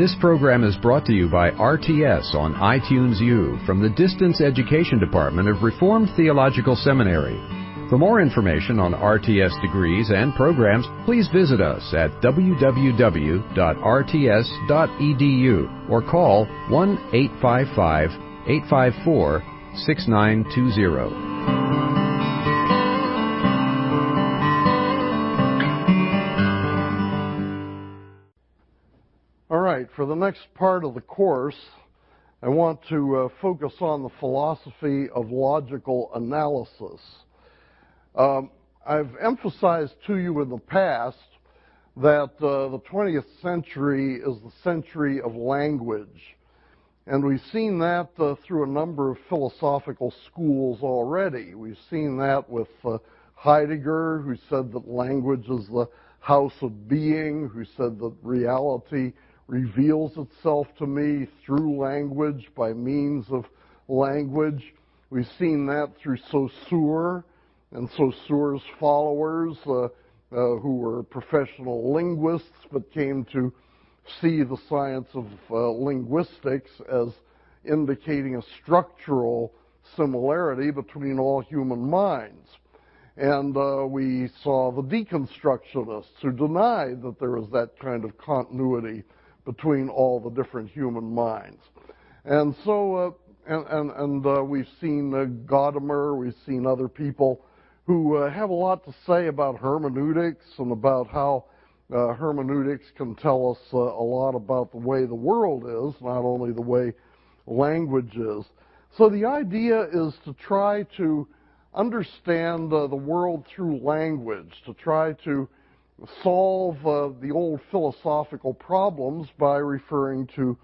This program is brought to you by RTS on iTunes U from the Distance Education Department of Reformed Theological Seminary. For more information on RTS degrees and programs, please visit us at www.rts.edu or call 1-855-854-6920. All right, for the next part of the course, I want to focus on the philosophy of logical analysis. I've emphasized to you in the past that the 20th century is the century of language. And we've seen that through a number of philosophical schools already. We've seen that with Heidegger, who said that language is the house of being, who said that reality reveals itself to me through language, by means of language. We've seen that through Saussure and Saussure's followers, who were professional linguists but came to see the science of linguistics as indicating a structural similarity between all human minds. And we saw the deconstructionists who denied that there was that kind of continuity between all the different human minds. And so, we've seen Gadamer, we've seen other people who have a lot to say about hermeneutics and about how hermeneutics can tell us a lot about the way the world is, not only the way language is. So the idea is to try to understand the world through language, to try to solve the old philosophical problems by referring to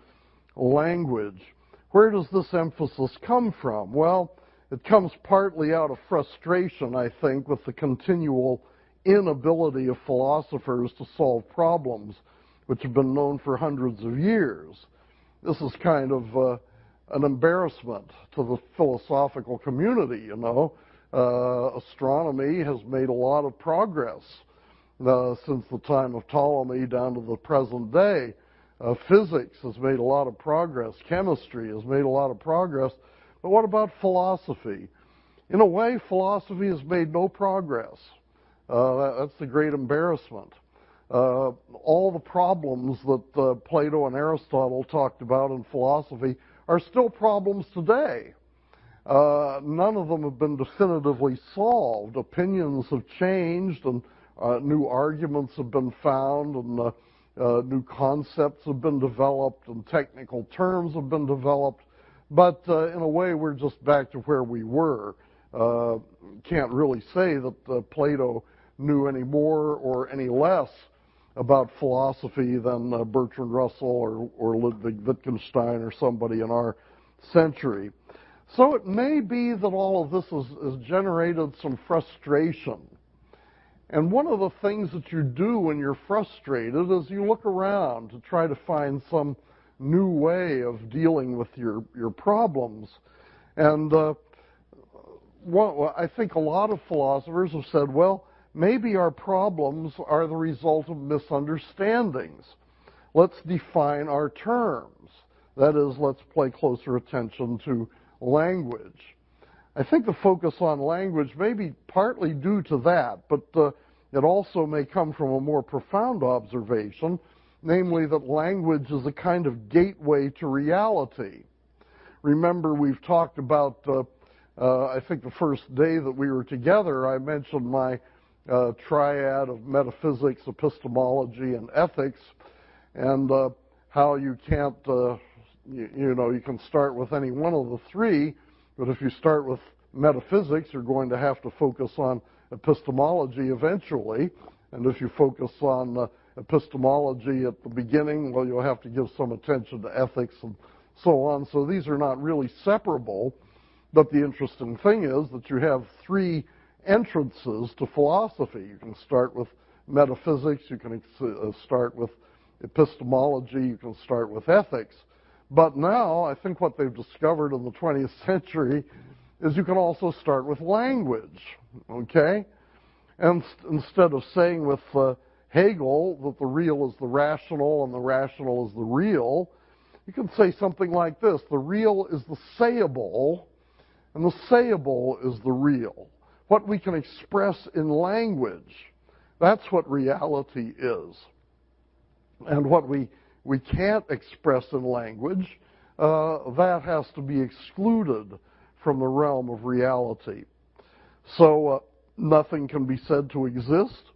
language. Where does this emphasis come from? Well, it comes partly out of frustration, I think, with the continual inability of philosophers to solve problems which have been known for hundreds of years. This is kind of an embarrassment to the philosophical community, you know. Astronomy has made a lot of progress since the time of Ptolemy down to the present day. Physics has made a lot of progress. Chemistry has made a lot of progress. But what about philosophy? In a way, philosophy has made no progress. That's the great embarrassment. All the problems that Plato and Aristotle talked about in philosophy are still problems today. None of them have been definitively solved. Opinions have changed, and new arguments have been found, and new concepts have been developed, and technical terms have been developed. But in a way, we're just back to where we were. Can't really say that Plato knew any more or any less about philosophy than Bertrand Russell or Ludwig Wittgenstein or somebody in our century. So it may be that all of this has generated some frustration. And one of the things that you do when you're frustrated is you look around to try to find some new way of dealing with your problems. And I think a lot of philosophers have said, well, maybe our problems are the result of misunderstandings. Let's define our terms. That is, let's pay closer attention to language. I think the focus on language may be partly due to that, but it also may come from a more profound observation, namely that language is a kind of gateway to reality. Remember, we've talked about, I think the first day that we were together, I mentioned my triad of metaphysics, epistemology, and ethics, and how you can't, you can start with any one of the three, but if you start with metaphysics, you're going to have to focus on epistemology eventually, and if you focus on epistemology at the beginning, well, you'll have to give some attention to ethics and so on. So these are not really separable, but the interesting thing is that you have three entrances to philosophy. You can start with metaphysics, you can start with epistemology, you can start with ethics. But now, I think what they've discovered in the 20th century is you can also start with language, okay? And instead of saying with Hegel that the real is the rational and the rational is the real, you can say something like this: the real is the sayable, and the sayable is the real. What we can express in language, that's what reality is. And what we can't express in language, that has to be excluded from the realm of reality. So nothing can be said to exist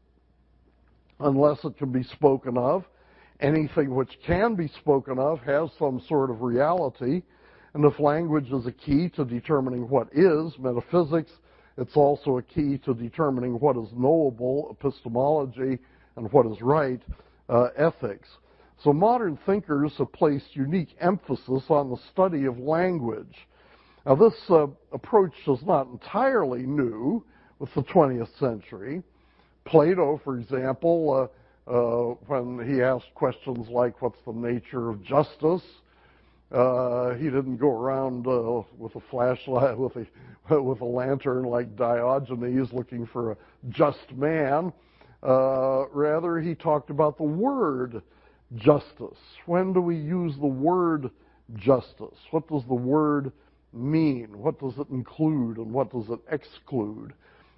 unless it can be spoken of. Anything which can be spoken of has some sort of reality. And if language is a key to determining what is, metaphysics, it's also a key to determining what is knowable, epistemology, and what is right, ethics. So modern thinkers have placed unique emphasis on the study of language. Now this approach is not entirely new with the 20th century. Plato, for example, when he asked questions like, what's the nature of justice? He didn't go around with a flashlight, with a lantern like Diogenes looking for a just man. Rather, he talked about the word justice. When do we use the word justice? What does the word mean? What does it include and what does it exclude?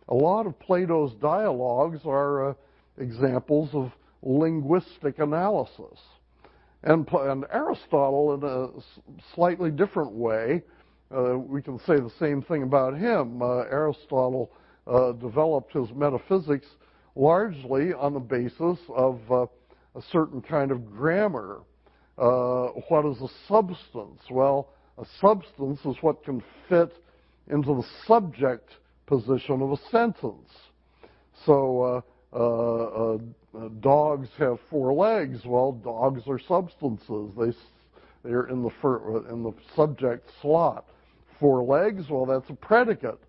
A lot of Plato's dialogues are examples of linguistic analysis. And Aristotle, in a slightly different way, we can say the same thing about him. Aristotle developed his metaphysics largely on the basis of a certain kind of grammar. What is a substance? Well, a substance is what can fit into the subject position of a sentence. So dogs have 4 legs. Well, dogs are substances. They're in the subject slot. 4 legs, well, that's a predicate.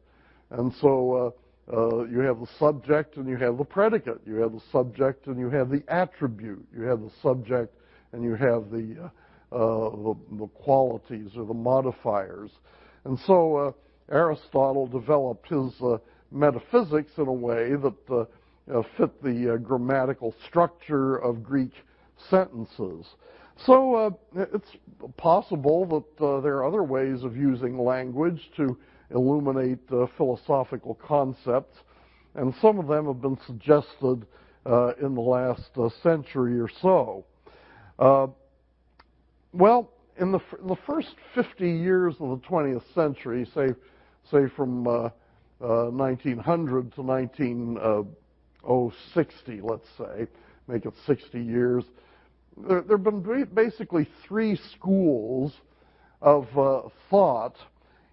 And so you have the subject and you have the predicate. You have the subject and you have the attribute. You have the subject and you have the qualities or the modifiers. And so Aristotle developed his metaphysics in a way that fit the grammatical structure of Greek sentences. So it's possible that there are other ways of using language to illuminate philosophical concepts, and some of them have been suggested in the last century or so. Well, in the first 50 years of the 20th century, say from 1900 to 1960, let's say, make it 60 years, there have been basically 3 schools of thought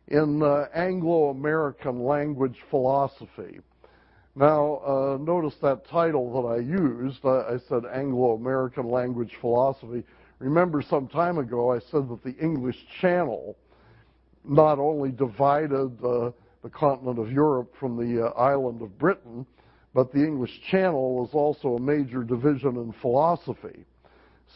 in Anglo-American language philosophy. Now, notice that title that I used. I said Anglo-American language philosophy. Remember, some time ago, I said that the English Channel not only divided the continent of Europe from the island of Britain, but the English Channel was also a major division in philosophy.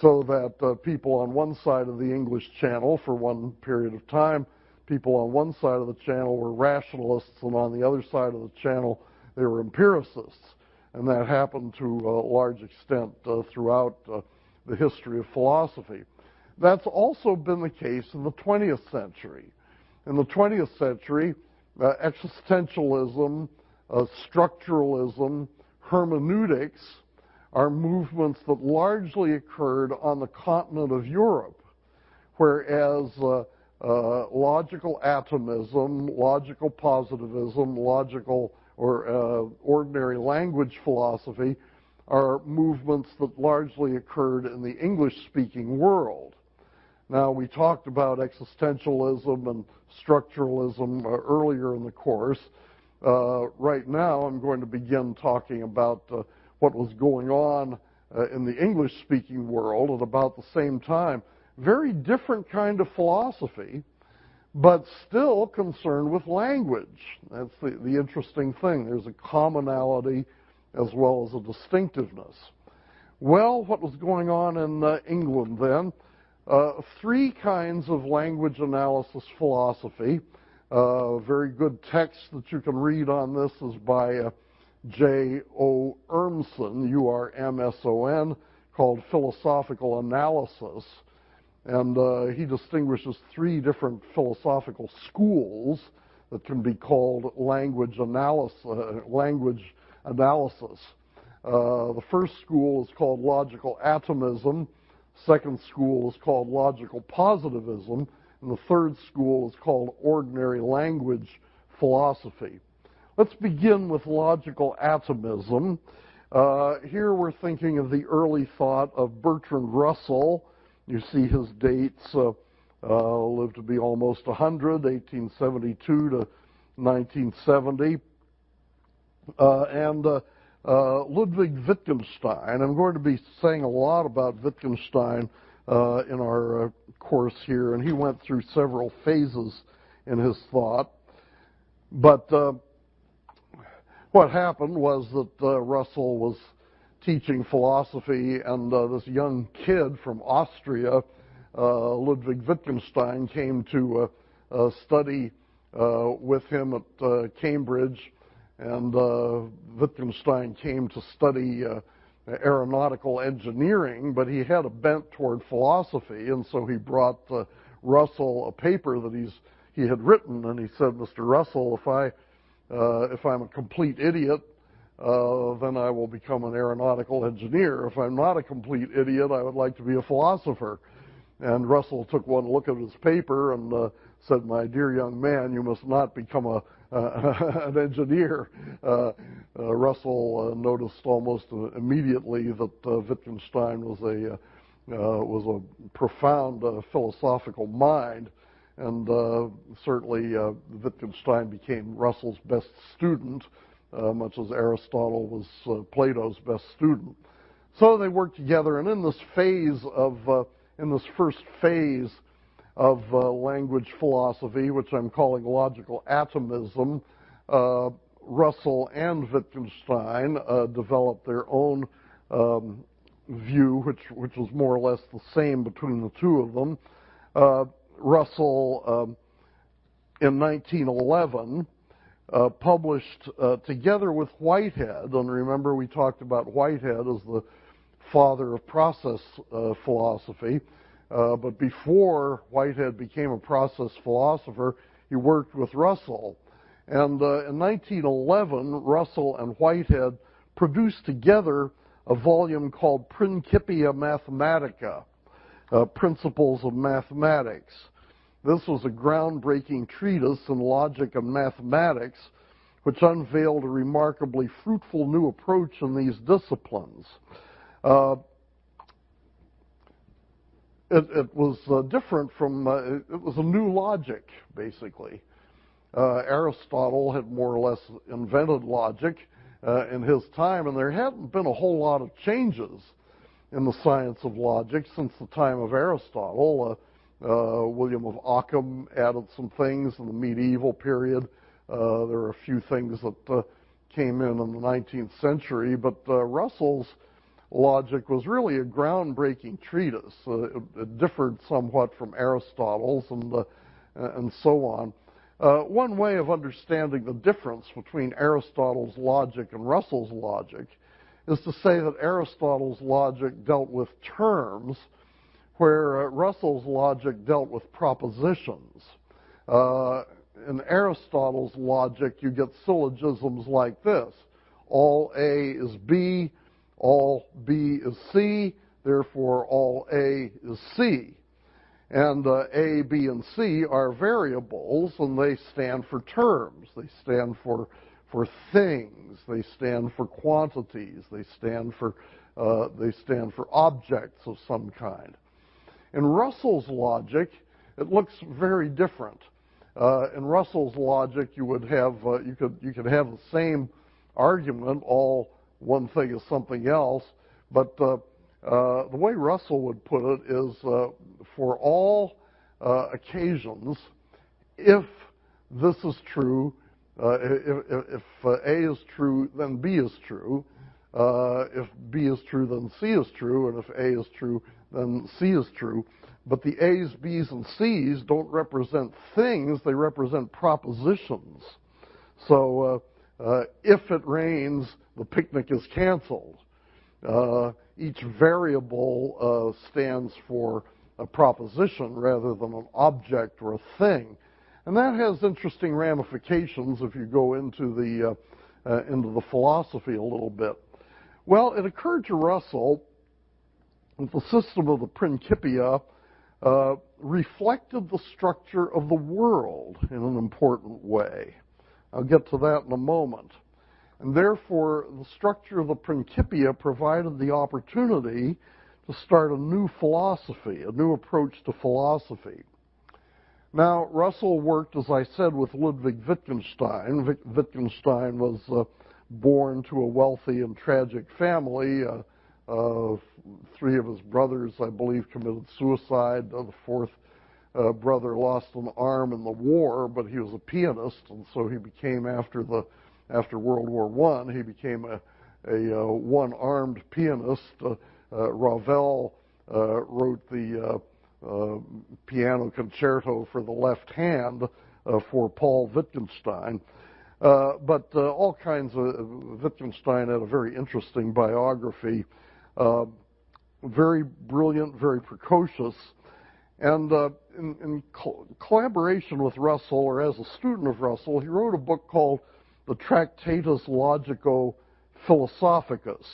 So that people on one side of the English Channel, for one period of time, people on one side of the channel were rationalists, and on the other side of the channel, they were empiricists. And that happened to a large extent throughout the history of philosophy. That's also been the case in the 20th century. In the 20th century, existentialism, structuralism, hermeneutics are movements that largely occurred on the continent of Europe, whereas logical atomism, logical positivism, logical or ordinary language philosophy are movements that largely occurred in the English-speaking world. Now, we talked about existentialism and structuralism earlier in the course. Right now, I'm going to begin talking about what was going on in the English-speaking world at about the same time. Very different kind of philosophy, but still concerned with language. That's the interesting thing. There's a commonality as well as a distinctiveness. Well, what was going on in England then? 3 kinds of language analysis philosophy. Very good text that you can read on this is by J.O. Urmson, U-R-M-S-O-N, called Philosophical Analysis. And he distinguishes three different philosophical schools that can be called language analysis. The first school is called logical atomism. Second school is called logical positivism. And the third school is called ordinary language philosophy. Let's begin with logical atomism. Here we're thinking of the early thought of Bertrand Russell. You see his dates, lived to be almost 100, 1872 to 1970. And Ludwig Wittgenstein. I'm going to be saying a lot about Wittgenstein in our course here, and he went through several phases in his thought. But what happened was that Russell was teaching philosophy, and this young kid from Austria, Ludwig Wittgenstein, came to study with him at Cambridge, and Wittgenstein came to study aeronautical engineering, but he had a bent toward philosophy, and so he brought Russell a paper that he had written, and he said, "Mr. Russell, if I'm a complete idiot, then I will become an aeronautical engineer. If I'm not a complete idiot, I would like to be a philosopher." And Russell took one look at his paper and said, "My dear young man, you must not become an engineer." Russell noticed almost immediately that Wittgenstein was a profound philosophical mind, and certainly Wittgenstein became Russell's best student, much as Aristotle was Plato's best student. So they worked together, and in this first phase of language philosophy, which I'm calling logical atomism, Russell and Wittgenstein developed their own view, which was more or less the same between the two of them. Russell, in 1911, published together with Whitehead, and remember we talked about Whitehead as the father of process philosophy, but before Whitehead became a process philosopher, he worked with Russell. And in 1911, Russell and Whitehead produced together a volume called Principia Mathematica, Principles of Mathematics. This was a groundbreaking treatise in logic and mathematics, which unveiled a remarkably fruitful new approach in these disciplines. It was different from, it was a new logic, basically. Aristotle had more or less invented logic in his time, and there hadn't been a whole lot of changes in the science of logic since the time of Aristotle. William of Ockham added some things in the medieval period. There are a few things that came in the 19th century, but Russell's logic was really a groundbreaking treatise. It differed somewhat from Aristotle's and so on. One way of understanding the difference between Aristotle's logic and Russell's logic is to say that Aristotle's logic dealt with terms, where Russell's logic dealt with propositions. In Aristotle's logic, you get syllogisms like this: all A is B, all B is C, therefore all A is C. And A, B, and C are variables, and they stand for terms. They stand for things. They stand for quantities. They stand for objects of some kind. In Russell's logic, it looks very different. In Russell's logic, you would have you could have the same argument, all one thing is something else, but the way Russell would put it is, for all occasions, if this is true, if A is true, then B is true. If B is true, then C is true, and if A is true, then C is true. But the A's, B's, and C's don't represent things, they represent propositions. So if it rains, the picnic is canceled. Each variable stands for a proposition rather than an object or a thing. And that has interesting ramifications if you go into the philosophy a little bit. Well, it occurred to Russell that the system of the Principia reflected the structure of the world in an important way. I'll get to that in a moment. And therefore, the structure of the Principia provided the opportunity to start a new philosophy, a new approach to philosophy. Now, Russell worked, as I said, with Ludwig Wittgenstein. Wittgenstein was born to a wealthy and tragic family. Three of his brothers, I believe, committed suicide. The fourth brother lost an arm in the war, but he was a pianist, and so he became, after World War I, he became a one-armed pianist. Ravel wrote the piano concerto for the left hand for Paul Wittgenstein. But all kinds of, Wittgenstein had a very interesting biography, very brilliant, very precocious, and in collaboration with Russell, or as a student of Russell, he wrote a book called the Tractatus Logico-Philosophicus,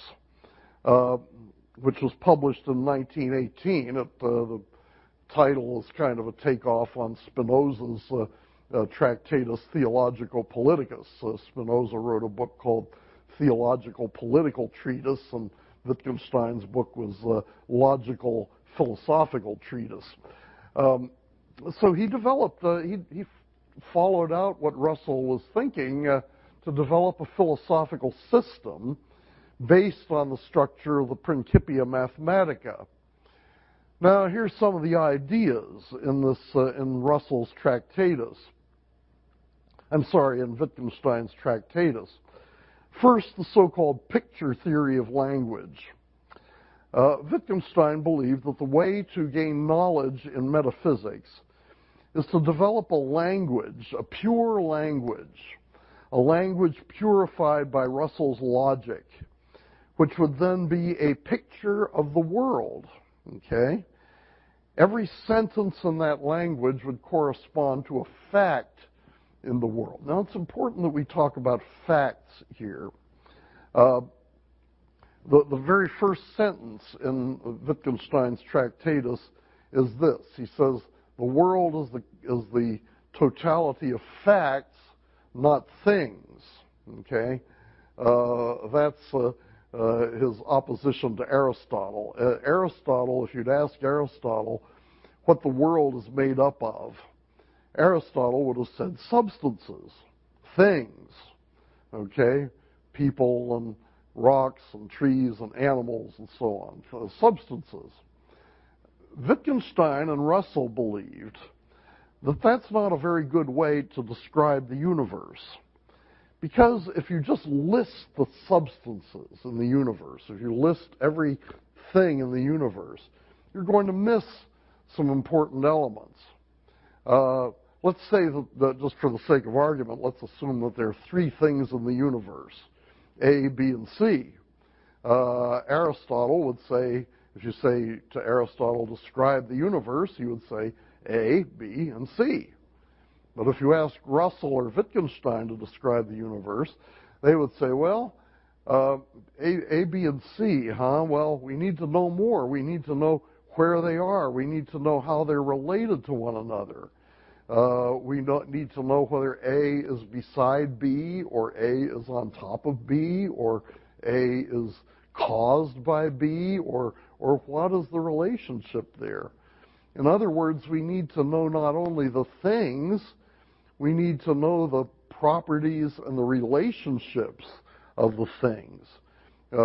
which was published in 1918. The title is kind of a takeoff on Spinoza's Tractatus Theologico-Politicus. Spinoza wrote a book called Theological Political Treatise, and Wittgenstein's book was Logical Philosophical Treatise. So he developed, he followed out what Russell was thinking to develop a philosophical system based on the structure of the Principia Mathematica. Now, here's some of the ideas in Russell's Tractatus. In Wittgenstein's Tractatus. First, the so-called picture theory of language. Wittgenstein believed that the way to gain knowledge in metaphysics is to develop a language, a pure language, a language purified by Russell's logic, which would then be a picture of the world, okay? Every sentence in that language would correspond to a fact in the world. Now, it's important that we talk about facts here. The very first sentence in Wittgenstein's Tractatus is this. He says, the world is the totality of facts, not things. Okay? That's his opposition to Aristotle. Aristotle, if you'd ask Aristotle what the world is made up of, Aristotle would have said substances, things, okay? People and rocks and trees and animals and so on, so substances. Wittgenstein and Russell believed that that's not a very good way to describe the universe. Because if you just list the substances in the universe, if you list everything in the universe, you're going to miss some important elements. Let's say that, just for the sake of argument, let's assume that there are three things in the universe, A, B, and C. Aristotle would say, if you say to Aristotle, describe the universe, he would say A, B, and C. But if you ask Russell or Wittgenstein to describe the universe, they would say, well, A, B, and C, huh? Well, we need to know more. We need to know where they are. We need to know how they're related to one another. We need to know whether A is beside B, or A is on top of B, or A is caused by B, or what is the relationship there. In other words, we need to know not only the things, we need to know the properties and the relationships of the things.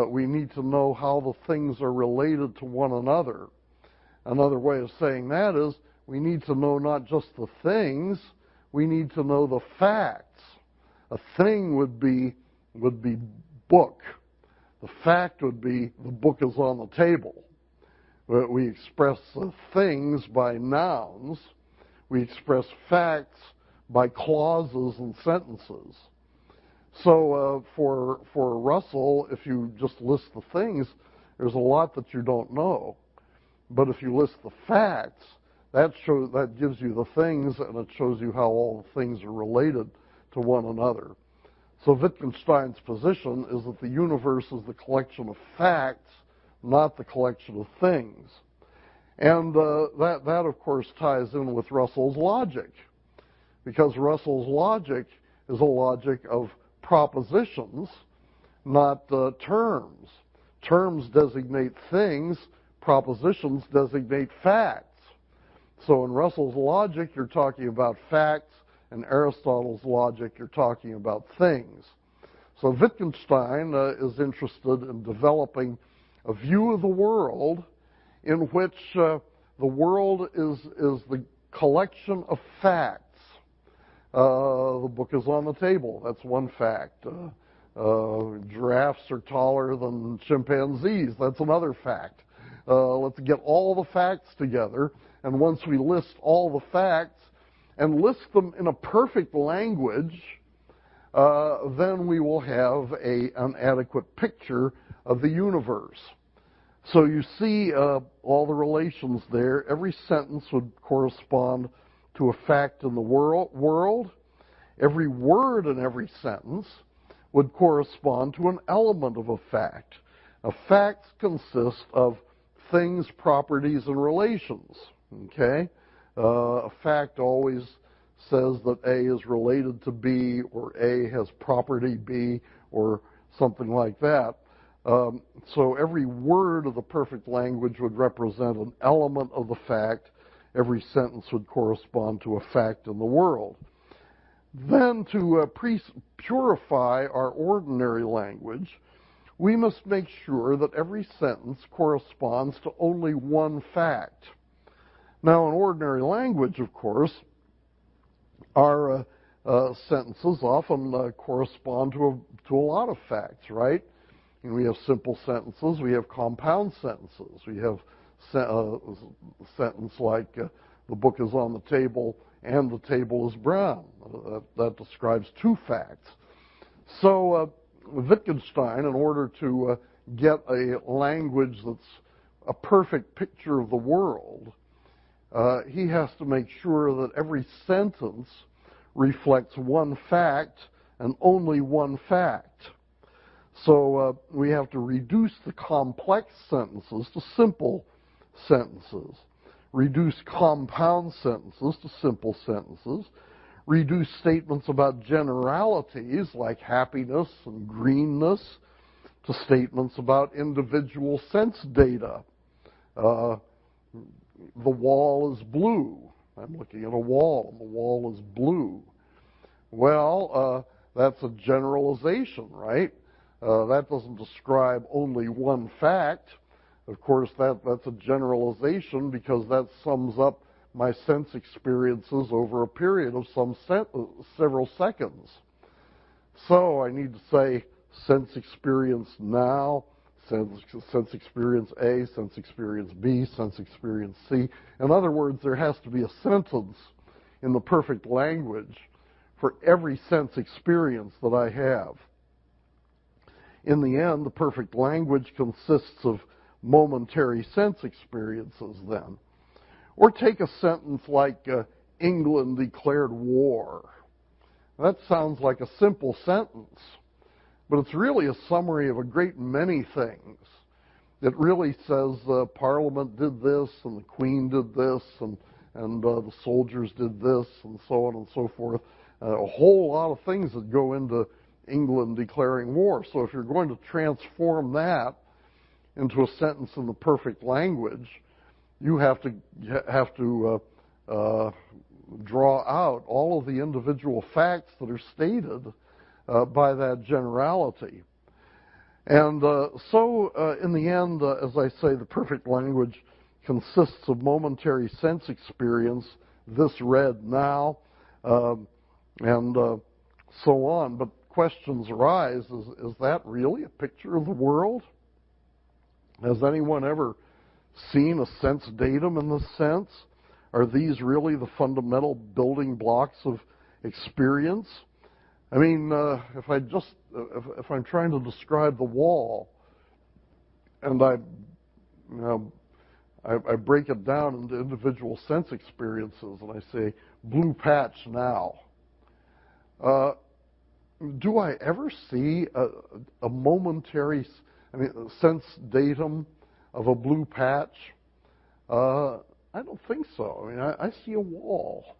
We need to know how the things are related to one another. Another way of saying that is, we need to know not just the things, we need to know the facts. A thing would be book. The fact would be the book is on the table. We express things by nouns. We express facts by clauses and sentences. So for Russell, if you just list the things, there's a lot that you don't know. But if you list the facts, that gives you the things, and it shows you how all the things are related to one another. So Wittgenstein's position is that the universe is the collection of facts, not the collection of things. And that, of course, ties in with Russell's logic, because Russell's logic is a logic of propositions, not terms. Terms designate things, propositions designate facts. So in Russell's logic, you're talking about facts. In Aristotle's logic, you're talking about things. So Wittgenstein is interested in developing a view of the world in which the world is the collection of facts. The book is on the table. That's one fact. Giraffes are taller than chimpanzees. That's another fact. Let's get all the facts together, and once we list all the facts and list them in a perfect language, then we will have an adequate picture of the universe. So you see all the relations there. Every sentence would correspond to a fact in the world. Every word in every sentence would correspond to an element of a fact. Now, facts consist of things, properties, and relations. Okay? A fact always says that A is related to B, or A has property B, or something like that. So every word of the perfect language would represent an element of the fact. Every sentence would correspond to a fact in the world. Then to purify our ordinary language, we must make sure that every sentence corresponds to only one fact. Now, in ordinary language, of course, our sentences often correspond to a lot of facts, right? And we have simple sentences, we have compound sentences, we have a sentence like the book is on the table and the table is brown. That describes two facts. So Wittgenstein, in order to get a language that's a perfect picture of the world, he has to make sure that every sentence reflects one fact and only one fact. So we have to reduce the complex sentences to simple sentences, reduce compound sentences to simple sentences, reduce statements about generalities like happiness and greenness to statements about individual sense data. The wall is blue. I'm looking at a wall, and the wall is blue. Well, that's a generalization, right? That doesn't describe only one fact. Of course, that's a generalization because that sums up my sense experiences over a period of several seconds. So I need to say sense experience now, sense experience A, sense experience B, sense experience C. In other words, there has to be a sentence in the perfect language for every sense experience that I have. In the end, the perfect language consists of momentary sense experiences then. Or take a sentence like, England declared war. That sounds like a simple sentence, but it's really a summary of a great many things. It really says Parliament did this, and the Queen did this, and the soldiers did this, and so on and so forth. A whole lot of things that go into England declaring war. So if you're going to transform that into a sentence in the perfect language, you have to draw out all of the individual facts that are stated by that generality. And so in the end, as I say, the perfect language consists of momentary sense experience, this read now, and so on. But questions arise, is that really a picture of the world? Has anyone ever seen a sense datum in this sense? Are these really the fundamental building blocks of experience? I mean, if I'm trying to describe the wall, and I break it down into individual sense experiences, and I say blue patch now. Do I ever see a momentary, sense datum of a blue patch? I don't think so. I see a wall,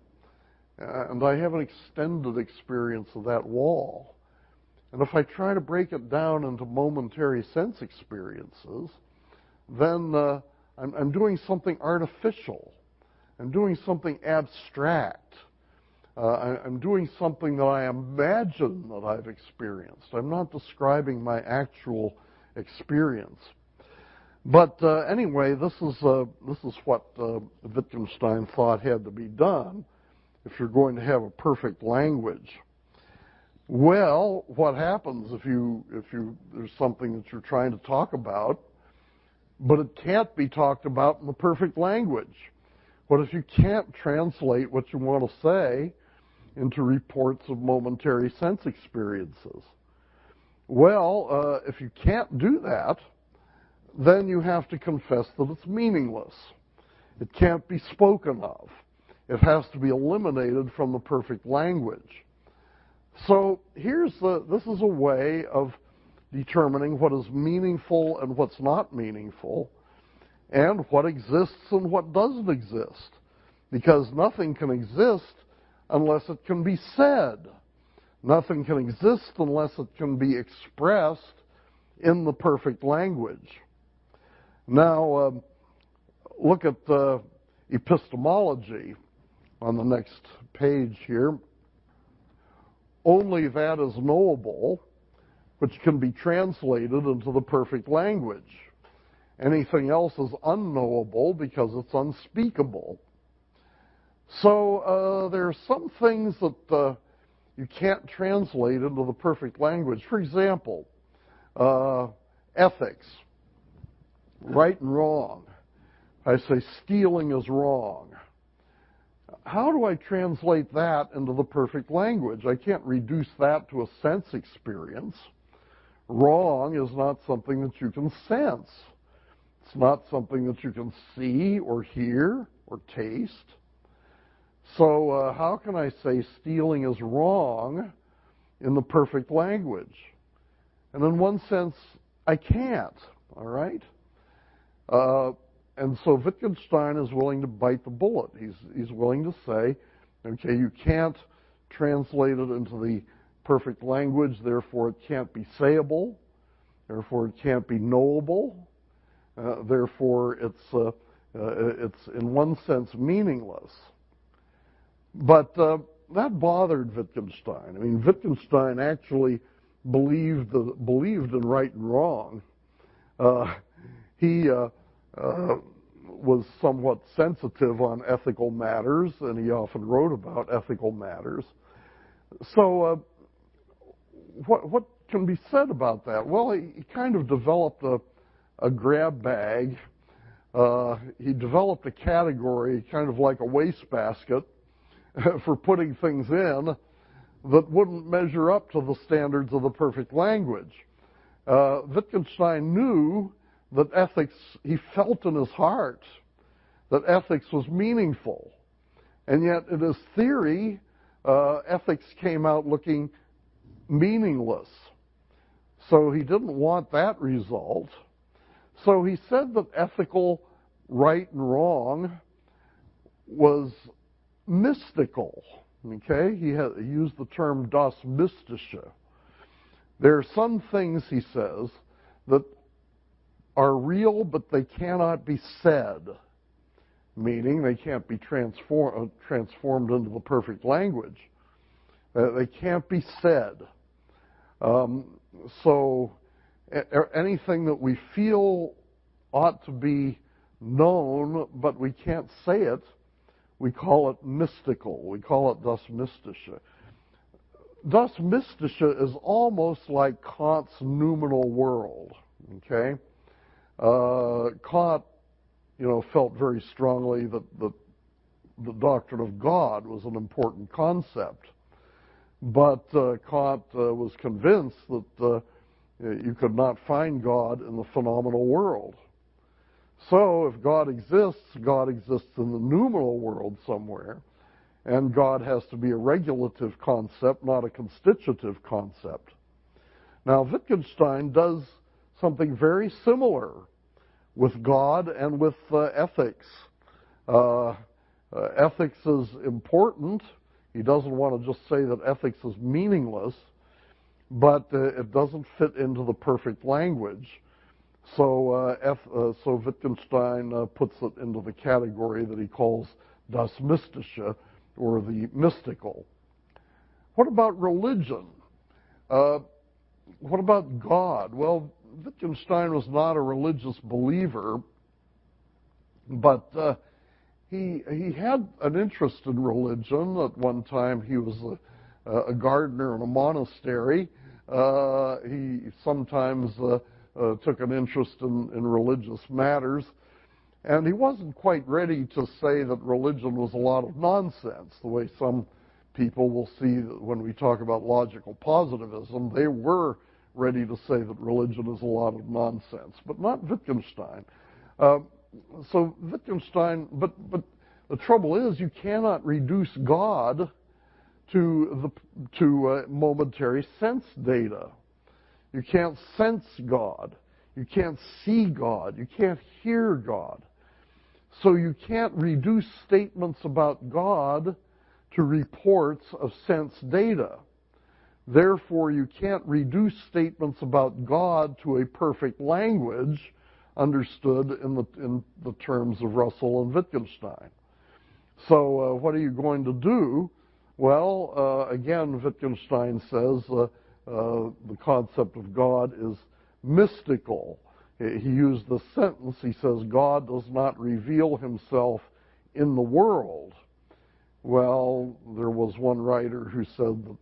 and I have an extended experience of that wall. And if I try to break it down into momentary sense experiences, then I'm doing something artificial. I'm doing something abstract. I'm doing something that I imagine that I've experienced. I'm not describing my actual experience. But anyway, this is what Wittgenstein thought had to be done if you're going to have a perfect language. Well, what happens if there's something that you're trying to talk about, but it can't be talked about in the perfect language? What if you can't translate what you want to say into reports of momentary sense experiences? Well, if you can't do that, then you have to confess that it's meaningless. It can't be spoken of. It has to be eliminated from the perfect language. So this is a way of determining what is meaningful and what's not meaningful, and what exists and what doesn't exist. Because nothing can exist unless it can be said. Nothing can exist unless it can be expressed in the perfect language. Now, look at epistemology on the next page here. Only that is knowable which can be translated into the perfect language. Anything else is unknowable because it's unspeakable. So there are some things that you can't translate into the perfect language. For example, ethics. Right and wrong. I say stealing is wrong. How do I translate that into the perfect language? I can't reduce that to a sense experience. Wrong is not something that you can sense. It's not something that you can see or hear or taste. So how can I say stealing is wrong in the perfect language? And in one sense, I can't, all right? And so Wittgenstein is willing to bite the bullet. He's willing to say, okay, you can't translate it into the perfect language, therefore it can't be sayable, therefore it can't be knowable, therefore it's in one sense meaningless. But that bothered Wittgenstein. I mean, Wittgenstein actually believed in right and wrong. He was somewhat sensitive on ethical matters, and he often wrote about ethical matters. So what can be said about that? Well, he kind of developed a grab bag. He developed a category, kind of like a wastebasket, for putting things in that wouldn't measure up to the standards of the perfect language. Wittgenstein knew that ethics, he felt in his heart that ethics was meaningful. And yet in his theory, ethics came out looking meaningless. So he didn't want that result. So he said that ethical right and wrong was mystical. Okay? He used the term das Mystische. There are some things, he says, that are real, but they cannot be said, meaning they can't be transformed into the perfect language. They can't be said. So anything that we feel ought to be known, but we can't say it, we call it mystical. We call it das Mystische. Das Mystische is almost like Kant's noumenal world. Okay? Kant, felt very strongly that the doctrine of God was an important concept. But Kant was convinced that you could not find God in the phenomenal world. So if God exists in the noumenal world somewhere, and God has to be a regulative concept, not a constitutive concept. Now, Wittgenstein does something very similar with God and with ethics. Ethics is important. He doesn't want to just say that ethics is meaningless, but it doesn't fit into the perfect language. So Wittgenstein puts it into the category that he calls das Mystische, or the mystical. What about religion? What about God? Well, Wittgenstein was not a religious believer, but he had an interest in religion. At one time, he was a gardener in a monastery. He sometimes took an interest in religious matters. And he wasn't quite ready to say that religion was a lot of nonsense, the way some people will see when we talk about logical positivism. They were ready to say that religion is a lot of nonsense, but not Wittgenstein. So Wittgenstein, but the trouble is you cannot reduce God to momentary sense data. You can't sense God. You can't see God. You can't hear God. So you can't reduce statements about God to reports of sense data. Therefore, you can't reduce statements about God to a perfect language understood in the terms of Russell and Wittgenstein. So what are you going to do? Well, again, Wittgenstein says the concept of God is mystical. He used the sentence, he says, God does not reveal himself in the world. Well, there was one writer who said that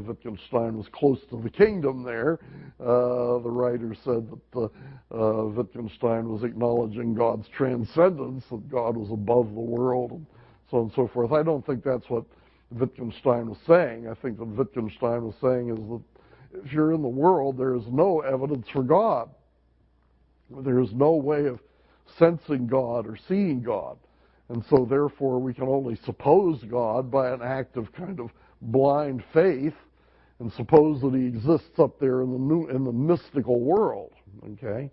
Wittgenstein was close to the kingdom there. The writer said that Wittgenstein was acknowledging God's transcendence, that God was above the world, and so on and so forth. I don't think that's what Wittgenstein was saying. I think that Wittgenstein was saying is that if you're in the world, there is no evidence for God. There is no way of sensing God or seeing God. And so therefore we can only suppose God by an act of kind of blind faith and suppose that he exists up there in the mystical world. Okay?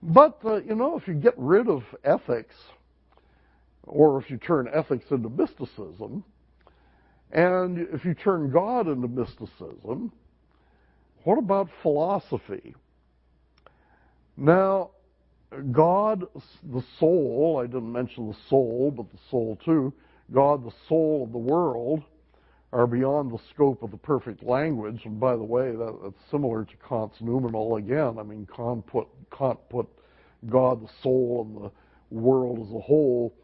But, if you get rid of ethics, or if you turn ethics into mysticism, and if you turn God into mysticism, what about philosophy? Now, God, the soul, I didn't mention the soul, but the soul too, God, the soul of the world, are beyond the scope of the perfect language. And by the way, that's similar to Kant's noumenal again. I mean, Kant put God, the soul, and the world as a whole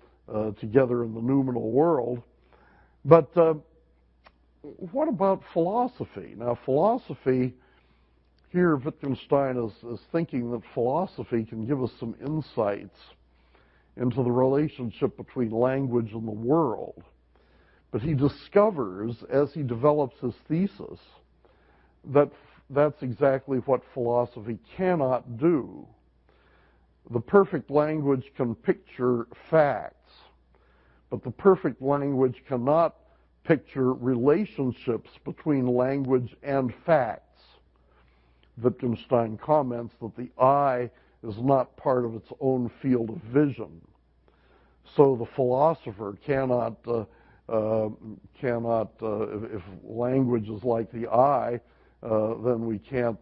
together in the noumenal world. But what about philosophy? Now, philosophy, here Wittgenstein is thinking that philosophy can give us some insights into the relationship between language and the world. But he discovers, as he develops his thesis, that that's exactly what philosophy cannot do. The perfect language can picture facts, but the perfect language cannot picture relationships between language and facts. Wittgenstein comments that the eye is not part of its own field of vision. So the philosopher cannot, if language is like the eye, then we can't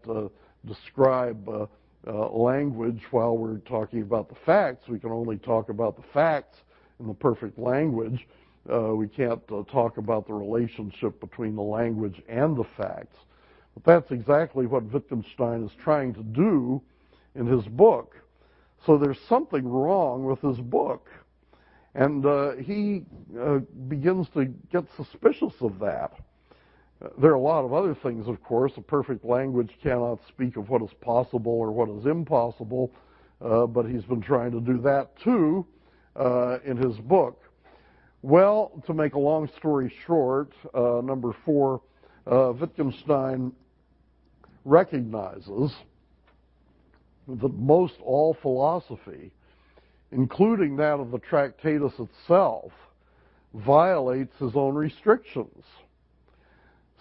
describe language while we're talking about the facts. We can only talk about the facts in the perfect language. We can't talk about the relationship between the language and the facts. But that's exactly what Wittgenstein is trying to do in his book. So there's something wrong with his book. And he begins to get suspicious of that. There are a lot of other things, of course. A perfect language cannot speak of what is possible or what is impossible, but he's been trying to do that too in his book. Well, to make a long story short, number 4, Wittgenstein recognizes that most all philosophy, including that of the Tractatus itself, violates his own restrictions.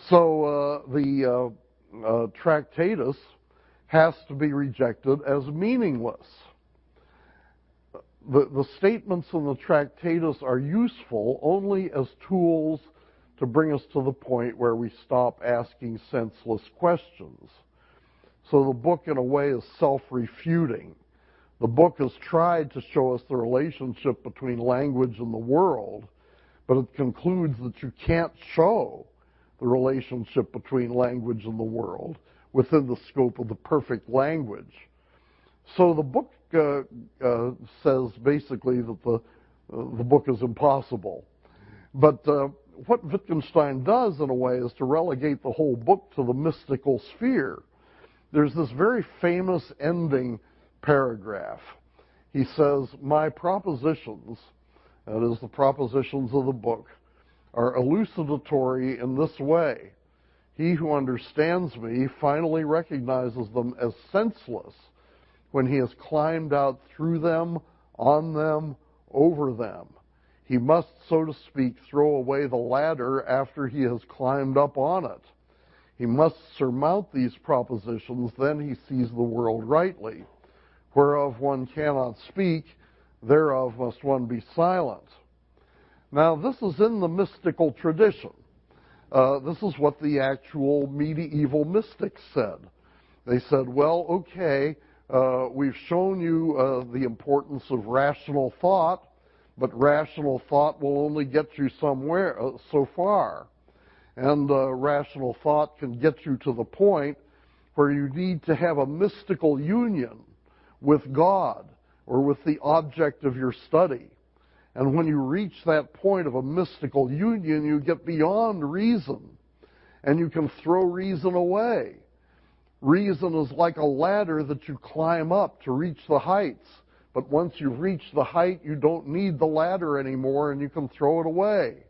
So the Tractatus has to be rejected as meaningless. The statements in the Tractatus are useful only as tools to bring us to the point where we stop asking senseless questions. So the book, in a way, is self-refuting. The book has tried to show us the relationship between language and the world, but it concludes that you can't show the relationship between language and the world within the scope of the perfect language. So the book says basically that the book is impossible. But what Wittgenstein does, in a way, is to relegate the whole book to the mystical sphere. There's this very famous ending paragraph. He says, "My propositions," that is, the propositions of the book, "are elucidatory in this way. He who understands me finally recognizes them as senseless when he has climbed out through them, on them, over them. He must, so to speak, throw away the ladder after he has climbed up on it. He must surmount these propositions, then he sees the world rightly. Whereof one cannot speak, thereof must one be silent." Now, this is in the mystical tradition. This is what the actual medieval mystics said. They said, well, okay, we've shown you the importance of rational thought, but rational thought will only get you somewhere so far. And rational thought can get you to the point where you need to have a mystical union with God or with the object of your study. And when you reach that point of a mystical union, you get beyond reason, and you can throw reason away. Reason is like a ladder that you climb up to reach the heights. But once you've reached the height, you don't need the ladder anymore, and you can throw it away.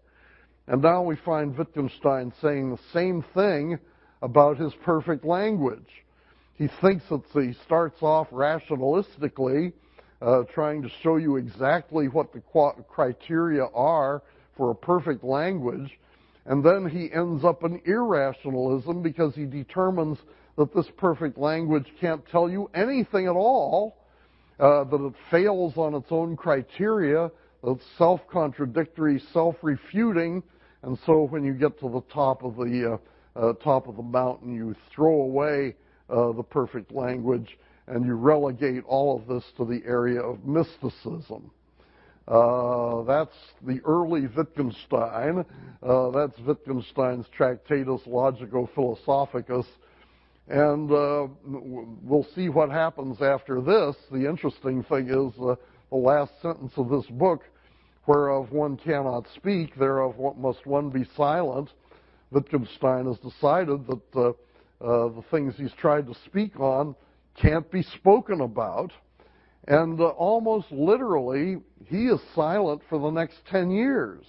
And now we find Wittgenstein saying the same thing about his perfect language. He thinks that he starts off rationalistically, trying to show you exactly what the criteria are for a perfect language, and then he ends up in irrationalism because he determines that this perfect language can't tell you anything at all, that it fails on its own criteria, that it's self-contradictory, self-refuting, and so when you get to the top of the mountain, you throw away the perfect language, and you relegate all of this to the area of mysticism. That's the early Wittgenstein. That's Wittgenstein's Tractatus Logico-Philosophicus. And we'll see what happens after this. The interesting thing is the last sentence of this book, whereof one cannot speak, thereof must one be silent. Wittgenstein has decided that the things he's tried to speak on can't be spoken about. And almost literally, he is silent for the next 10 years.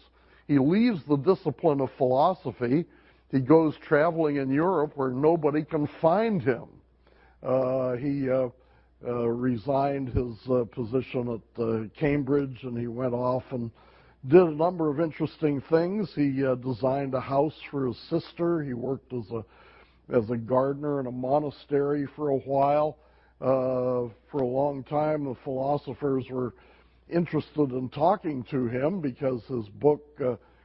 He leaves the discipline of philosophy. He goes traveling in Europe where nobody can find him. He resigned his position at Cambridge, and he went off and did a number of interesting things. He designed a house for his sister. He worked as a gardener in a monastery for a while. For a long time, the philosophers were interested in talking to him because his book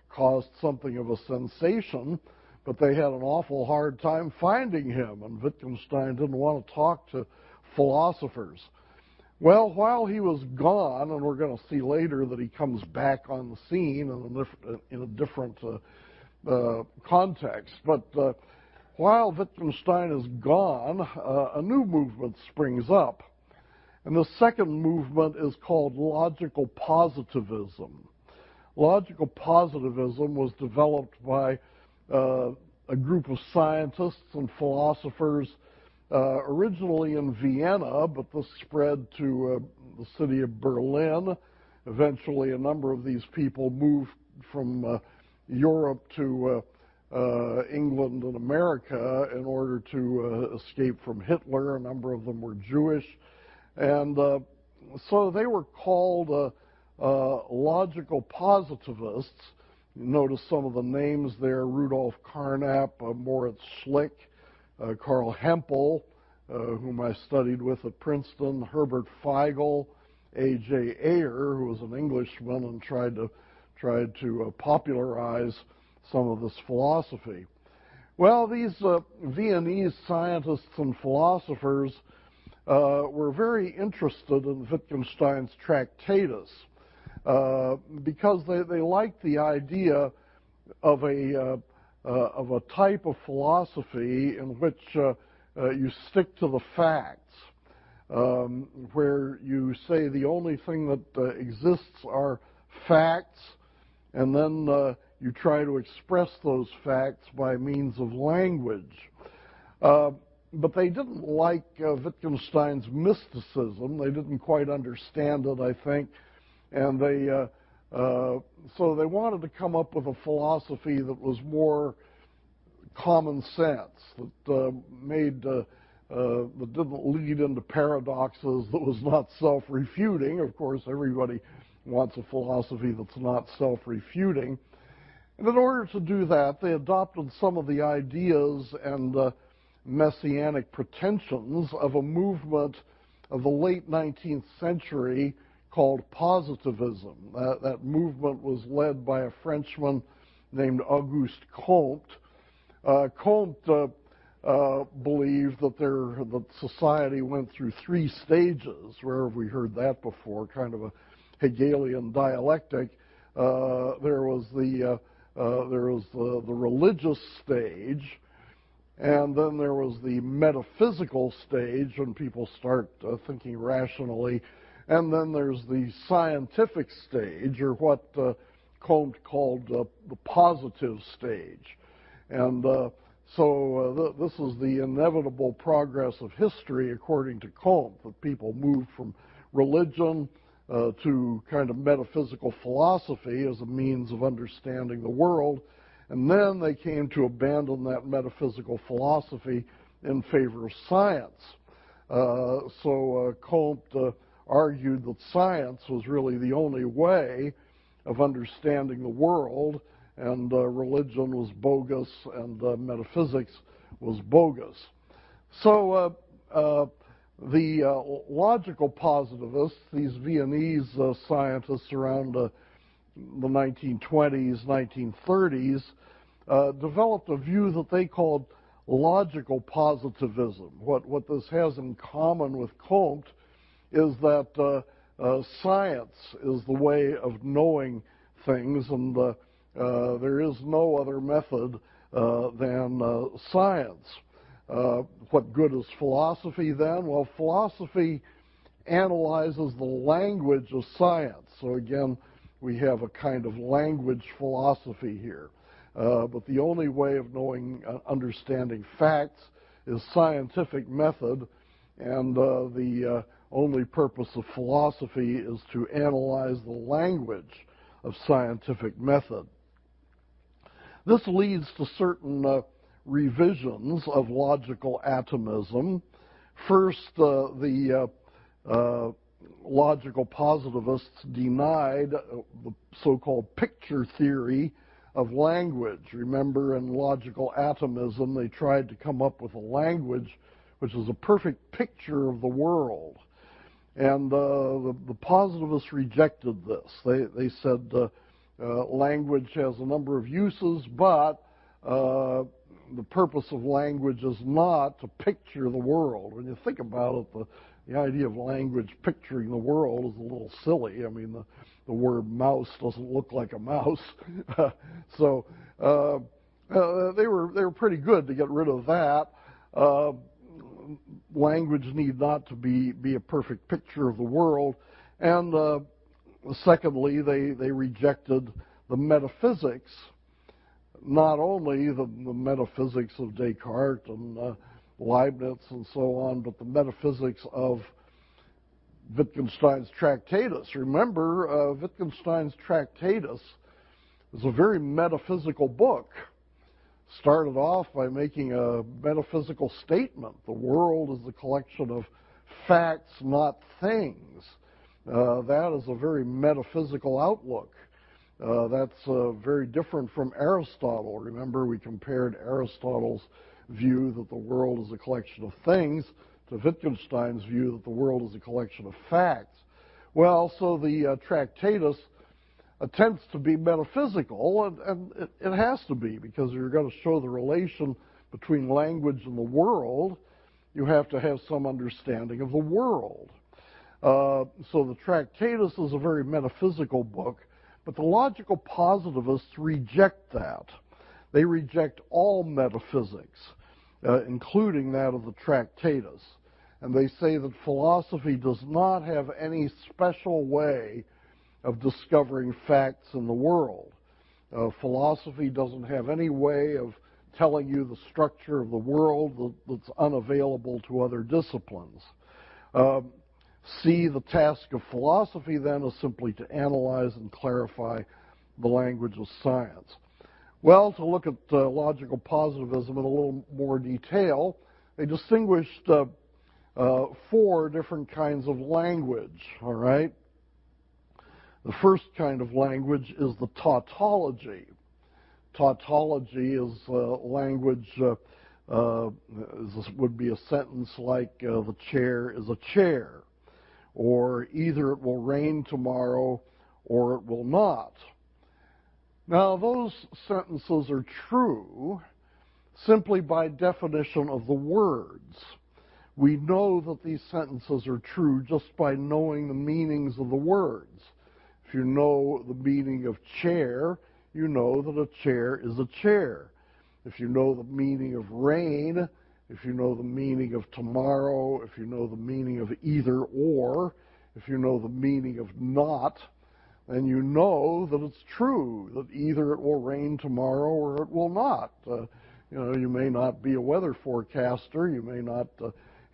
caused something of a sensation, but they had an awful hard time finding him, and Wittgenstein didn't want to talk to philosophers. Well, while he was gone, and we're going to see later that he comes back on the scene in a different context, but while Wittgenstein is gone, a new movement springs up. And the second movement is called logical positivism. Logical positivism was developed by a group of scientists and philosophers originally in Vienna, but this spread to the city of Berlin. Eventually, a number of these people moved from Europe to England and America in order to escape from Hitler. A number of them were Jewish. And so they were called logical positivists. You notice some of the names there: Rudolf Carnap, Moritz Schlick, Karl Hempel, whom I studied with at Princeton, Herbert Feigl, A.J. Ayer, who was an Englishman and tried to popularize some of this philosophy. Well, these Viennese scientists and philosophers were very interested in Wittgenstein's Tractatus because they liked the idea of a type of philosophy in which you stick to the facts, where you say the only thing that exists are facts, and then you try to express those facts by means of language. But they didn't like Wittgenstein's mysticism. They didn't quite understand it, I think, and so they wanted to come up with a philosophy that was more common sense, that didn't lead into paradoxes, that was not self-refuting. Of course, everybody wants a philosophy that's not self-refuting. And in order to do that, they adopted some of the ideas and messianic pretensions of a movement of the late 19th century called Positivism. That movement was led by a Frenchman named Auguste Comte. Comte believed that society went through three stages. Where have we heard that before? Kind of a Hegelian dialectic. There was the religious stage, and then there was the metaphysical stage when people start thinking rationally, and then there's the scientific stage, or what Comte called the positive stage. And so this is the inevitable progress of history, according to Comte, that people moved from religion to kind of metaphysical philosophy as a means of understanding the world, and then they came to abandon that metaphysical philosophy in favor of science. So Comte argued that science was really the only way of understanding the world, and religion was bogus, and metaphysics was bogus. So the logical positivists, these Viennese scientists around the 1920s, 1930s, developed a view that they called logical positivism. What this has in common with Comte is that science is the way of knowing things, and there is no other method than science. What good is philosophy then? Well, philosophy analyzes the language of science. So again, we have a kind of language philosophy here. But the only way of knowing, understanding facts is scientific method, and the only purpose of philosophy is to analyze the language of scientific method. This leads to certain revisions of logical atomism. First, the logical positivists denied the so-called picture theory of language. Remember, in logical atomism, they tried to come up with a language which is a perfect picture of the world. And the positivists rejected this. They said language has a number of uses, but the purpose of language is not to picture the world. When you think about it, the idea of language picturing the world is a little silly. I mean, the word mouse doesn't look like a mouse. So they were pretty good to get rid of that. Language need not to be a perfect picture of the world. And secondly, they rejected the metaphysics, not only the metaphysics of Descartes and Leibniz and so on, but the metaphysics of Wittgenstein's Tractatus. Remember, Wittgenstein's Tractatus is a very metaphysical book. started off by making a metaphysical statement. The world is a collection of facts, not things. That is a very metaphysical outlook. That's very different from Aristotle. Remember, we compared Aristotle's view that the world is a collection of things to Wittgenstein's view that the world is a collection of facts. Well, so the Tractatus attempts to be metaphysical, and it has to be, because you're going to show the relation between language and the world, you have to have some understanding of the world. So the Tractatus is a very metaphysical book, but the logical positivists reject that. They reject all metaphysics, including that of the Tractatus. And they say that philosophy does not have any special way of discovering facts in the world. Philosophy doesn't have any way of telling you the structure of the world that's unavailable to other disciplines. The task of philosophy then is simply to analyze and clarify the language of science. Well, to look at logical positivism in a little more detail, they distinguished 4 different kinds of language, all right? The first kind of language is the tautology. Tautology is language, would be a sentence like, the chair is a chair, or either it will rain tomorrow or it will not. Now, those sentences are true simply by definition of the words. We know that these sentences are true just by knowing the meanings of the words. If you know the meaning of chair, you know that a chair is a chair. If you know the meaning of rain, if you know the meaning of tomorrow, if you know the meaning of either or, if you know the meaning of not, then you know that it's true, that either it will rain tomorrow or it will not. You may not be a weather forecaster, you may not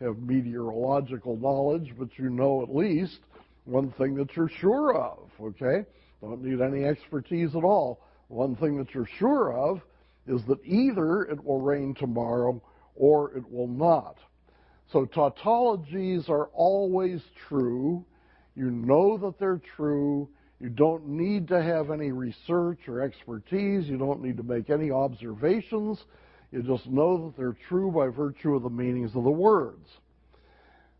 have meteorological knowledge, but you know at least one thing that you're sure of, okay? Don't need any expertise at all. One thing that you're sure of is that either it will rain tomorrow or it will not. So tautologies are always true. You know that they're true. You don't need to have any research or expertise. You don't need to make any observations. You just know that they're true by virtue of the meanings of the words.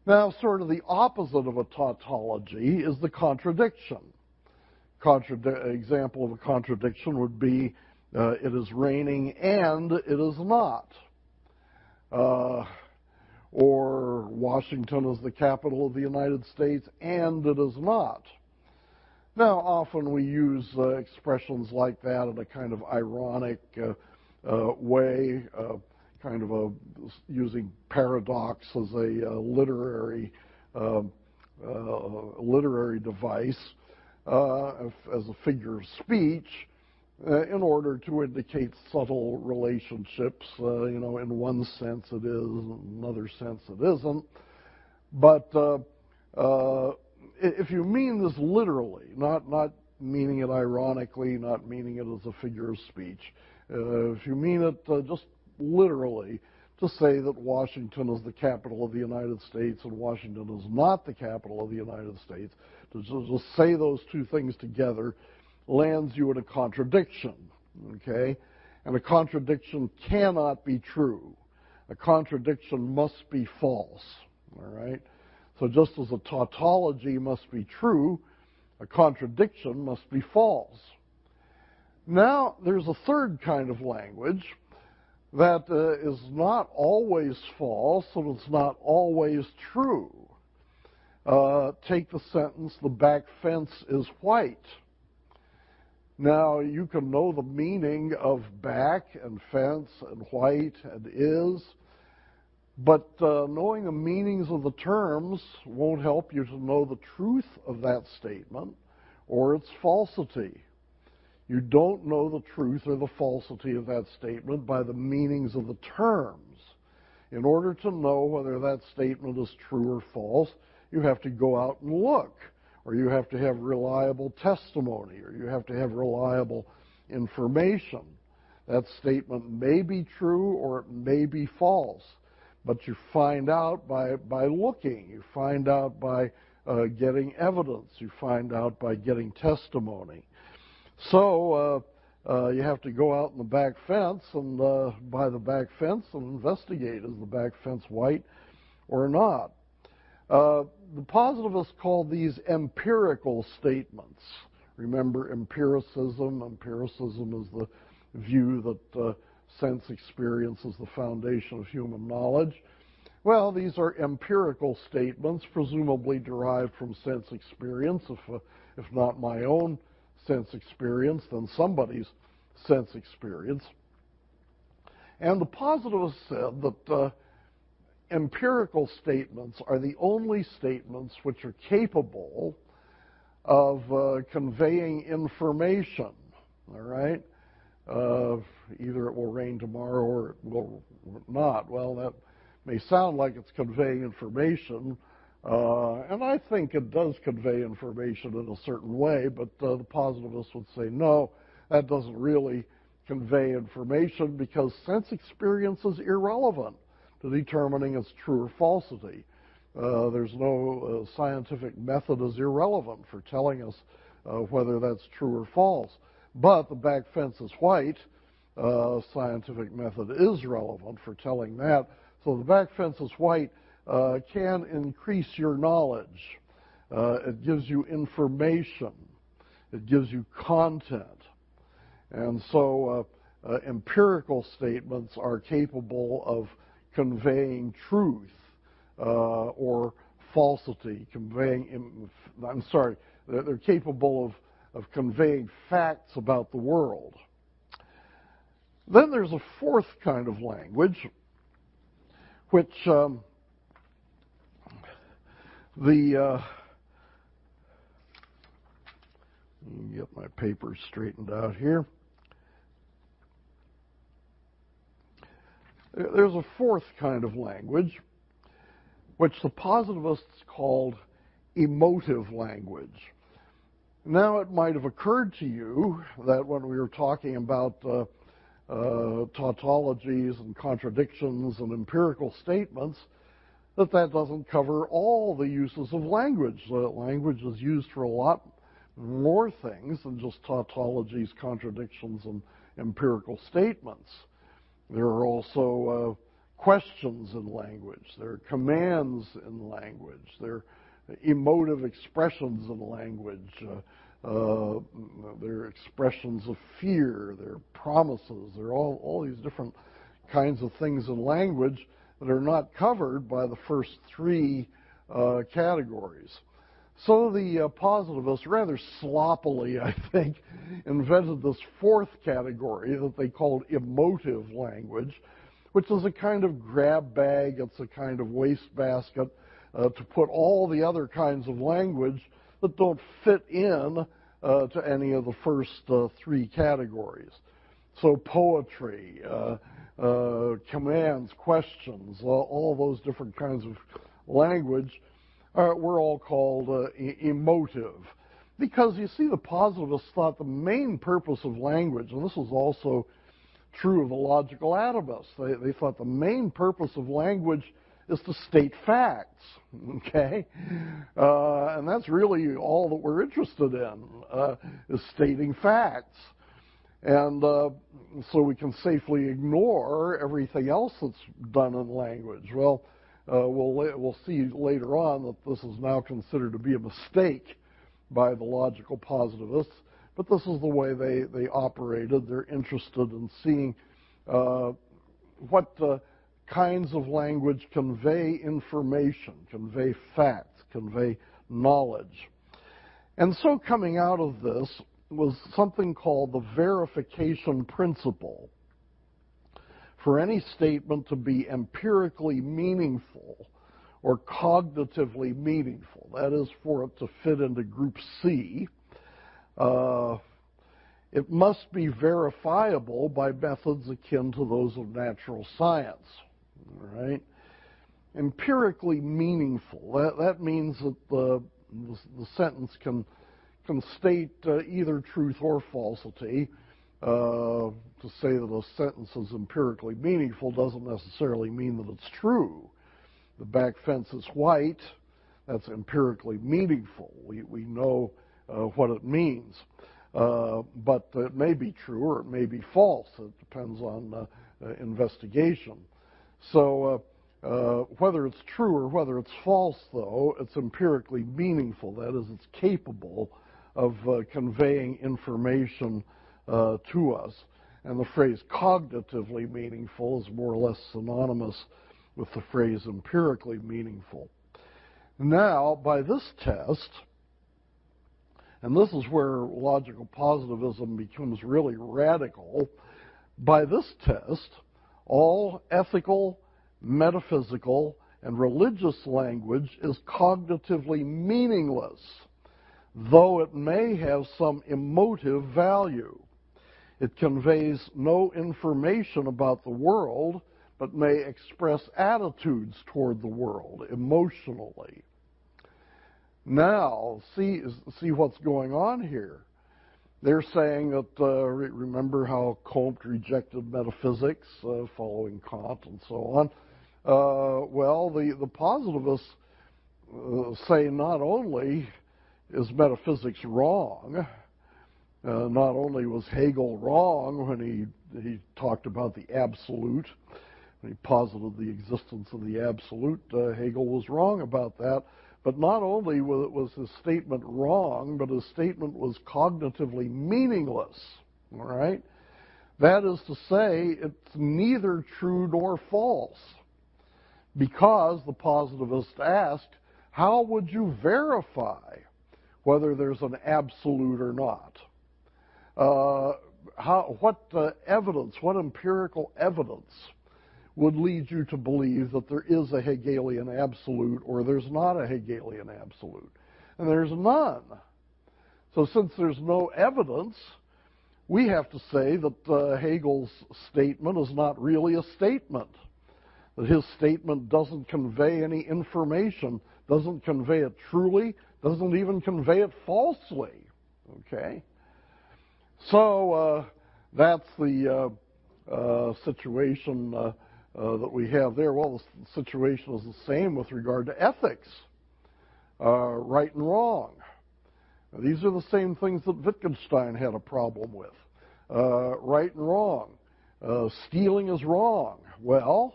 Now, sort of the opposite of a tautology is the contradiction. Example of a contradiction would be, it is raining and it is not. Or Washington is the capital of the United States and it is not. Now, often we use expressions like that in a kind of ironic way, using paradox as a literary device, as a figure of speech, in order to indicate subtle relationships. In one sense it is, in another sense it isn't. But if you mean this literally, not meaning it ironically, not meaning it as a figure of speech, if you mean it just literally, to say that Washington is the capital of the United States and Washington is not the capital of the United States, to just say those two things together lands you in a contradiction, okay? And a contradiction cannot be true. A contradiction must be false, all right? So just as a tautology must be true, a contradiction must be false. Now, there's a third kind of language that is not always false and it's not always true. Take the sentence, the back fence is white. Now, you can know the meaning of back and fence and white and is, but knowing the meanings of the terms won't help you to know the truth of that statement or its falsity. You don't know the truth or the falsity of that statement by the meanings of the terms. In order to know whether that statement is true or false, you have to go out and look, or you have to have reliable testimony, or you have to have reliable information. That statement may be true or it may be false, but you find out by looking. You find out by getting evidence. You find out by getting testimony. So you have to go out in the back fence and by the back fence and investigate, is the back fence white or not? The positivists call these empirical statements. Remember empiricism? Empiricism is the view that sense experience is the foundation of human knowledge. Well, these are empirical statements, presumably derived from sense experience. If not my own sense experience, then somebody's sense experience. And the positivists said that empirical statements are the only statements which are capable of conveying information, all right? Either it will rain tomorrow or it will not. Well, that may sound like it's conveying information, and I think it does convey information in a certain way, but the positivists would say, no, that doesn't really convey information because sense experience is irrelevant to determining its true or falsity. There's no scientific method is irrelevant for telling us whether that's true or false. But the back fence is white. Scientific method is relevant for telling that. So the back fence is white can increase your knowledge. It gives you information. It gives you content. And so empirical statements are capable of conveying truth or falsity, they're capable of conveying facts about the world. Then there's a fourth kind of language, which let me get my papers straightened out here. There's a fourth kind of language, which the positivists called emotive language. Now, it might have occurred to you that when we were talking about tautologies and contradictions and empirical statements, that doesn't cover all the uses of language. Language is used for a lot more things than just tautologies, contradictions, and empirical statements. There are also questions in language. There are commands in language. There are emotive expressions in language. There are expressions of fear. There are promises. There are all these different kinds of things in language that are not covered by the first three categories. So the positivists, rather sloppily, I think, invented this fourth category that they called emotive language, which is a kind of grab bag. It's a kind of wastebasket to put all the other kinds of language that don't fit in to any of the first three categories. So poetry, commands, questions, all those different kinds of language were all called emotive. Because, you see, the positivists thought the main purpose of language, and this was also true of the logical atomists, they thought the main purpose of language is to state facts, okay? And that's really all that we're interested in, is stating facts. And so we can safely ignore everything else that's done in language. Well, we'll see later on that this is now considered to be a mistake by the logical positivists, but this is the way they operated. They're interested in seeing what kinds of language convey information, convey facts, convey knowledge. And so coming out of this was something called the verification principle. For any statement to be empirically meaningful or cognitively meaningful, that is, for it to fit into Group C, it must be verifiable by methods akin to those of natural science. All right? Empirically meaningful, that means that the sentence can state either truth or falsity, to say that a sentence is empirically meaningful doesn't necessarily mean that it's true. The back fence is white. That's empirically meaningful. We know what it means. But it may be true or it may be false. It depends on investigation. So whether it's true or whether it's false, though, it's empirically meaningful. That is, it's capable of conveying information to us. And the phrase cognitively meaningful is more or less synonymous with the phrase empirically meaningful. Now, by this test, and this is where logical positivism becomes really radical, by this test, all ethical, metaphysical, and religious language is cognitively meaningless, though it may have some emotive value. It conveys no information about the world, but may express attitudes toward the world emotionally. Now, see what's going on here. They're saying that, remember how Comte rejected metaphysics, following Kant and so on. Well, the positivists say not only is metaphysics wrong, not only was Hegel wrong when he talked about the absolute, when he posited the existence of the absolute, Hegel was wrong about that. But not only was his statement wrong, but his statement was cognitively meaningless. All right? That is to say, it's neither true nor false. Because the positivist asked, how would you verify whether there's an absolute or not? What evidence, what empirical evidence would lead you to believe that there is a Hegelian absolute or there's not a Hegelian absolute? And there's none. So since there's no evidence, we have to say that Hegel's statement is not really a statement, that his statement doesn't convey any information, doesn't convey it truly, doesn't even convey it falsely. Okay? So that's the situation that we have there. Well, the situation is the same with regard to ethics, right and wrong. Now, these are the same things that Wittgenstein had a problem with. Right and wrong. Stealing is wrong. Well,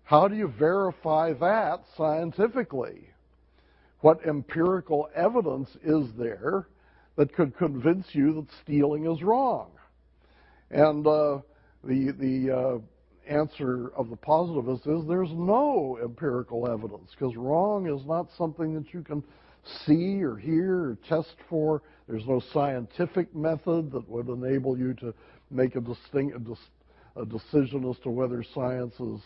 how do you verify that scientifically? What empirical evidence is there that could convince you that stealing is wrong? And the answer of the positivist is there's no empirical evidence, because wrong is not something that you can see or hear or test for. There's no scientific method that would enable you to make a decision as to whether science is,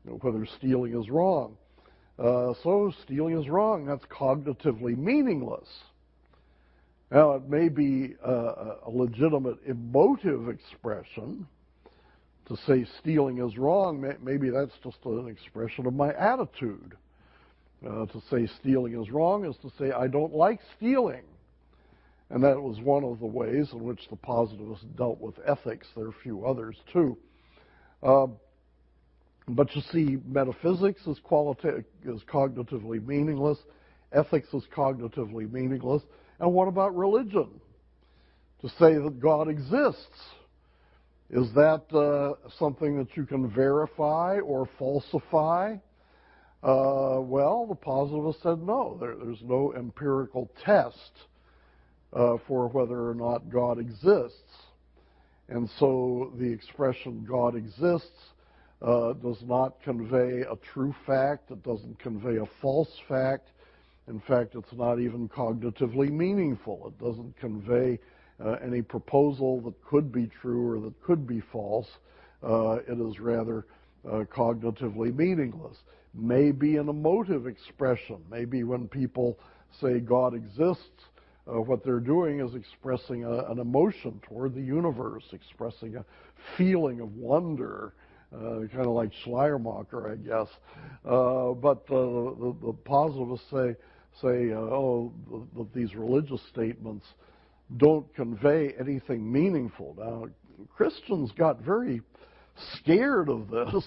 whether stealing is wrong. So stealing is wrong. That's cognitively meaningless. Now, it may be a legitimate emotive expression to say stealing is wrong. Maybe that's just an expression of my attitude. To say stealing is wrong is to say I don't like stealing. And that was one of the ways in which the positivists dealt with ethics. There are a few others, too. But you see, metaphysics is cognitively meaningless. Ethics is cognitively meaningless. And what about religion? To say that God exists, is that something that you can verify or falsify? Well, the positivist said no. There's no empirical test for whether or not God exists. And so the expression God exists does not convey a true fact. It doesn't convey a false fact. In fact, it's not even cognitively meaningful. It doesn't convey any proposal that could be true or that could be false. It is rather cognitively meaningless. Maybe an emotive expression. Maybe when people say God exists, what they're doing is expressing an emotion toward the universe, expressing a feeling of wonder, kind of like Schleiermacher, I guess. But the positivists say, these religious statements don't convey anything meaningful. Now, Christians got very scared of this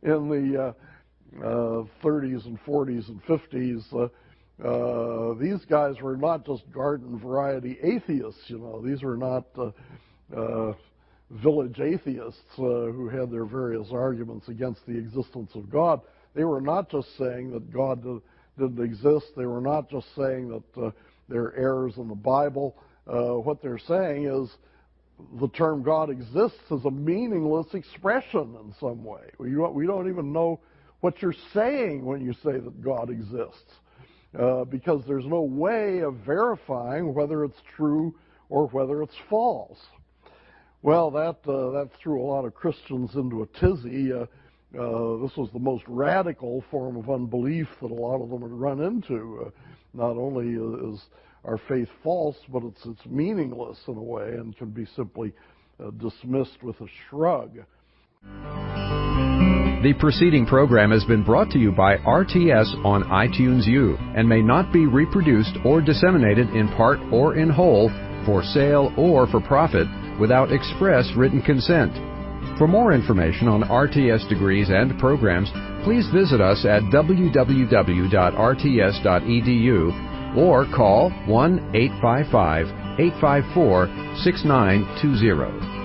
in the 30s and 40s and 50s. These guys were not just garden variety atheists, you know. These were not village atheists who had their various arguments against the existence of God. They were not just saying that God didn't exist. They were not just saying that there are errors in the Bible. What they're saying is the term God exists is a meaningless expression in some way. We don't even know what you're saying when you say that God exists, because there's no way of verifying whether it's true or whether it's false. Well, that threw a lot of Christians into a tizzy. This was the most radical form of unbelief that a lot of them had run into. Not only is our faith false, but it's meaningless in a way and can be simply dismissed with a shrug. The preceding program has been brought to you by RTS on iTunes U and may not be reproduced or disseminated in part or in whole for sale or for profit without express written consent. For more information on RTS degrees and programs, please visit us at www.rts.edu or call 1-855-854-6920.